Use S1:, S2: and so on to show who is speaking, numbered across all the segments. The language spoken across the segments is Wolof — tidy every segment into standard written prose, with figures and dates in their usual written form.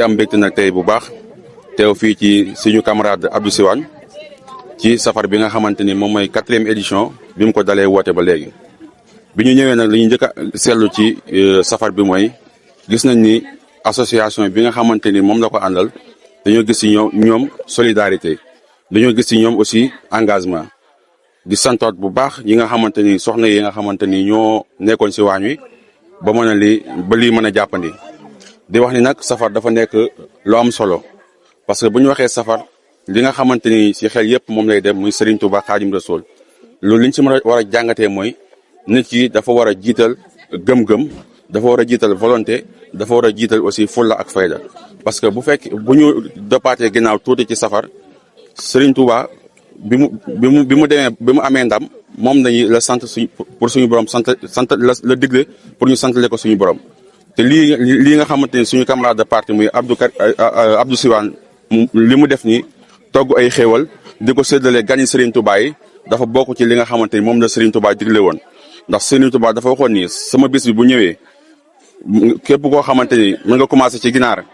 S1: am mbégte nag tey bu baax teew fii ci suñu camarade Abdou Siwane ci safar bi nga xamante ni moom mooy 4e édition bi mu ko dalee woote ba léegi. bi ñu ñëwee nag li ñu njëkk a seetlu ci safar bi mooy gis nañ ni association bi nga xamante ni moom la ko àndal dañoo gis ci ñoom solidarité dañoo gis ci ñoom aussi engagement. di santoot bu baax yi nga xamante ni soxna yi nga xamante ni ñoo nekkoon ci waañ wi ba mën a lii mën a jàppandi. di wax ni nag safar dafa nekk lu am solo parce que bu ñu waxee safar li nga xamante ni ci xel yépp moom lay dem muy Serigne Touba Khadim Rassoul loolu liñ ci mën a war a jàngatee mooy nit ki dafa war a jiital gëm-gëm dafa war a jiital volonté dafa war a jiital aussi fulla ak fayda parce que bu ñu doppaatee ginnaaw tuuti ci safar Serigne Touba bi mu amee ndam moom dañuy la sant pour suñu borom sant la digle pour ñu santale ko suñu borom. te lii nga xamante ni suñu camarade de parti muy Abdou Siwane li mu def ni togg ay xéewal di ko séddale gani Serigne Touba yi dafa bokk ci li nga xamante ni moom la Serigne Touba digle woon ndax Serigne Touba dafa waxoon ni sama bis bi bu ñëwee képp koo xamante ni mën nga commencé ci ginaar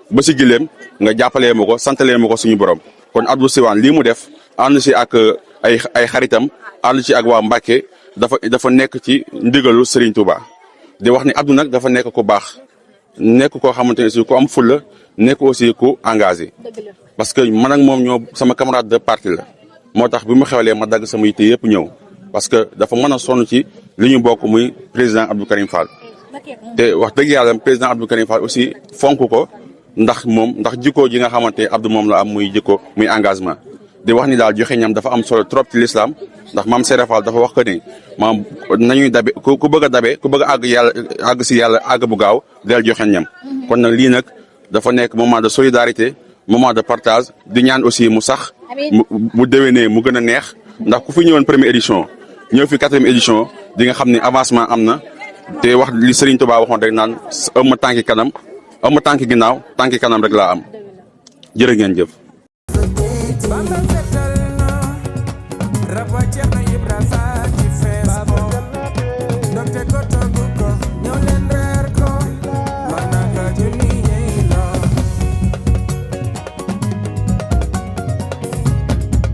S1: ba ci gileem nga jàppalee ma ko santalee ma ko suñu borom. kon Abdou Siwane lii mu def ànd ci ak ay xaritam ànd ci ak waa Mbàkke dafa nekk ci ndigalu Serigne Touba. di wax ni Abdou nag dafa nekk ku baax nekk koo xamante ne si ku am fulla nekk aussi ku engagé parce que man ak moom ñoo sama camarade de parti la moo tax bi mu xewlee ma dagg sama yitte yëpp ñëw parce que dafa mën a sonn ci li ñu bokk muy président Abdou Karim Fall te wax dëgg yàlla président Abdou Karim Fall aussi fonk ko ndax jikko ji nga xamante ne Abdou moom la am muy jikko muy engagement di wax ni daal joxe ñam dafa am solo trop ci l'islam ndax maam Serap Fall dafa wax que ni maam nañuy dabe ku bëgg a dabe ku bëgg a àgg si yàlla àgg bu gaaw del joxe ñam. kon nag lii nag dafa nekk moment de solidarité moment de partage di ñaan aussi mu sax mu déwénee mu gën a neex ndax ku fi ñëwoon première édition ñëw fi 4e édition di nga xam ne avancement am na te wax li Serigne Touba waxoon rek naan am ma tànki kanam am ma tànki ginnaaw tànki kanam rek laa am jërë ngeen jëf.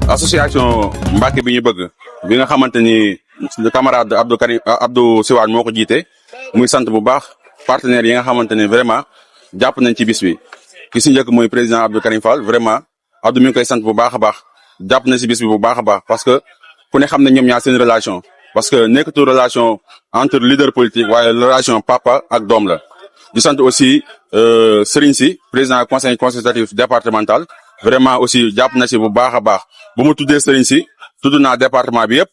S1: association Mbàkke bi ñu bëgg bi nga xamante ni le camarade Abdou Siwane moo ko jiite muy sant bu baax partenaires yi nga xamante ne vraiment jàpp nañ ci bis bi ki si njëkk mooy président Abdou Karim Fall vraiment Abdou mi ngi koy sant bu baax a baax jàpp na si bis bi bu baax a baax parce que ku ne xam ne ñoom ñaar seen relation parce que nekkatu relation entre leader politique waaye relation papa ak doom la di sant aussi Serigne si président conseil consultatif départemental vraiment aussi jàpp na si bu baax a baax bu ma tuddee Serigne si tudd naa département bi yëpp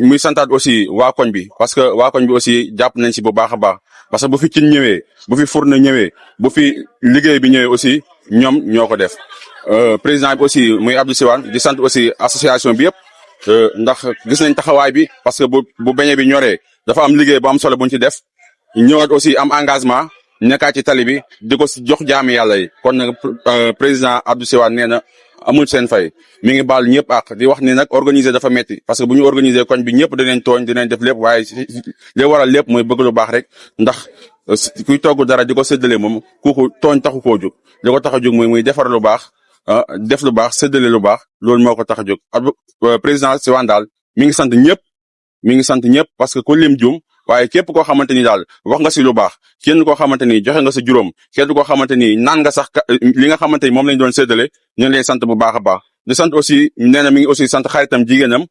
S1: muy santaat aussi waa koñ bi parce que waa koñ bi aussi jàpp nañ si bu baax a baax parce que bu fi cin ñëwee bu fi fourne ñëwee bu fi liggéey bi ñëwee aussi ñoom ñoo ko def président bi aussi muy Abdou Siwane di sant aussi association bi yëpp ndax gis nañ taxawaay bi parce que bu beñe bi ñoree dafa am liggéey bu am solo buñ ci def ñëwaat aussi am engagement nekkaat ci tali bi di ko si jox jaami yàlla yi kon nag président Abdou Siwane nee na amul seen fay mi ngi baal ñëpp ak di wax ni nag organiser dafa metti parce que bu ñu organiser koñ bi ñëpp dinañ tooñ dinañ def lépp waaye li waral lépp mooy bëgg lu baax rek ndax kuy togg dara di ko séddale moom kooku tooñ taxu koo jóg li ko tax a jóg mooy muy defar lu baax def lu baax séddale lu baax loolu moo ko tax a jóg président Siwane daal mi ngi sant ñëpp parce que ku lim juum waaye képp koo xamante ni daal wax nga si lu baax kenn koo xamante ni joxe nga sa juróom kenn koo xamante ni naan nga sax li nga xamante ni moom lañ doon séddale ñu ngi lay sant bu baax a baax di sant aussi nee na mi ngi aussi sant xaritam jigéenam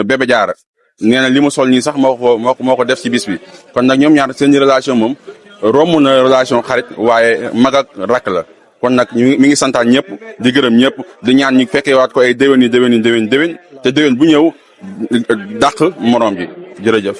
S1: bébé jaara nee na li mu sol nii sax moo ko def ci bis bi kon nag ñoom ñaar seen relation moom romb na relation xarit waaye mag ak rakk la kon nag mi ngi santaan ñëpp di gërëm ñëpp di ñaan ñu fekkee waat ko ay déwén te déwén bu ñëw dàq morom ji jërëjëf